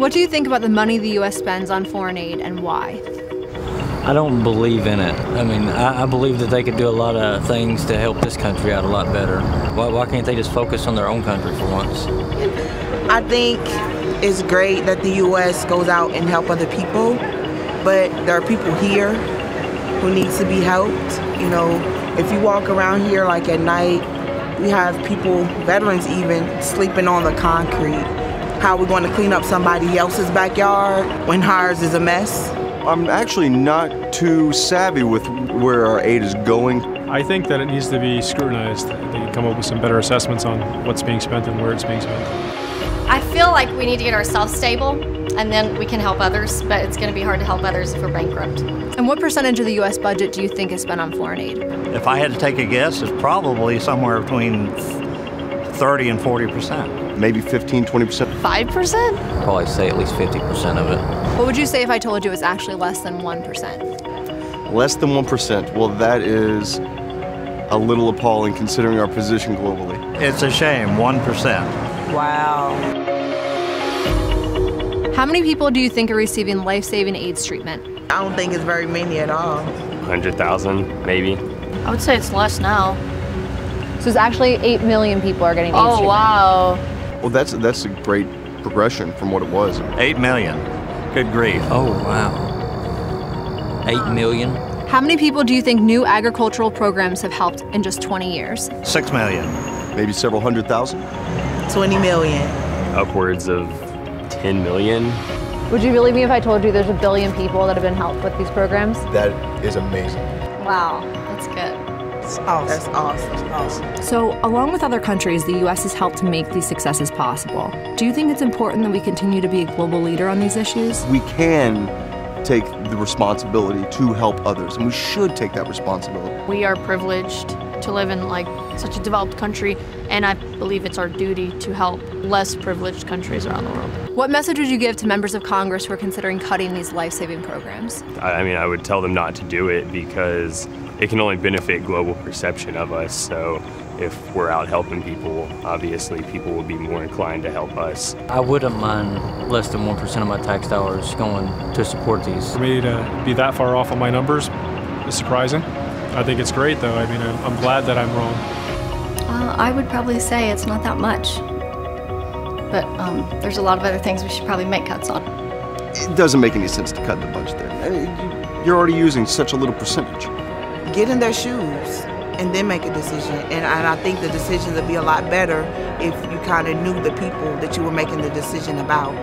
What do you think about the money the U.S. spends on foreign aid and why? I don't believe in it. I mean, I believe that they could do a lot of things to help this country out a lot better. Why can't they just focus on their own country for once? I think it's great that the U.S. goes out and help other people, but there are people here who needs to be helped. You know, if you walk around here like at night, we have people, veterans even, sleeping on the concrete. How are we going to clean up somebody else's backyard when ours is a mess? I'm actually not too savvy with where our aid is going. I think that it needs to be scrutinized. They can come up with some better assessments on what's being spent and where it's being spent. I feel like we need to get ourselves stable, and then we can help others, but it's going to be hard to help others if we're bankrupt. And what percentage of the U.S. budget do you think is spent on foreign aid? If I had to take a guess, it's probably somewhere between 30 and 40%. Maybe 15, 20%. 5%? Probably say at least 50% of it. What would you say if I told you it was actually less than 1%? Less than 1%. Well, that is a little appalling considering our position globally. It's a shame, 1%. Wow. How many people do you think are receiving life-saving AIDS treatment? I don't think it's very many at all. 100,000, maybe. I would say it's less now. So it's actually 8 million people are getting AIDS treatment. Oh, wow. Well, that's a great progression from what it was. 8 million. Good grief. Oh, wow. 8 million? How many people do you think new agricultural programs have helped in just 20 years? 6 million. Maybe several 100,000. 20 million. Upwards of 10 million. Would you believe me if I told you there's 1 billion people that have been helped with these programs? That is amazing. Wow, that's good. That's awesome. That's awesome. That's awesome. So, along with other countries, the U.S. has helped to make these successes possible. Do you think it's important that we continue to be a global leader on these issues? We can take the responsibility to help others, and we should take that responsibility. We are privileged to live in such a developed country, and I believe it's our duty to help less privileged countries around the world. What message would you give to members of Congress who are considering cutting these life-saving programs? I mean, I would tell them not to do it because it can only benefit global perception of us. So if we're out helping people, obviously people will be more inclined to help us. I wouldn't mind less than 1% of my tax dollars going to support these. For me to be that far off on my numbers is surprising. I think it's great, though. I mean, I'm glad that I'm wrong. I would probably say it's not that much. But there's a lot of other things we should probably make cuts on. It doesn't make any sense to cut the budget there. I mean, you're already using such a little percentage. Get in their shoes and then make a decision. And I think the decisions would be a lot better if you kind of knew the people that you were making the decision about.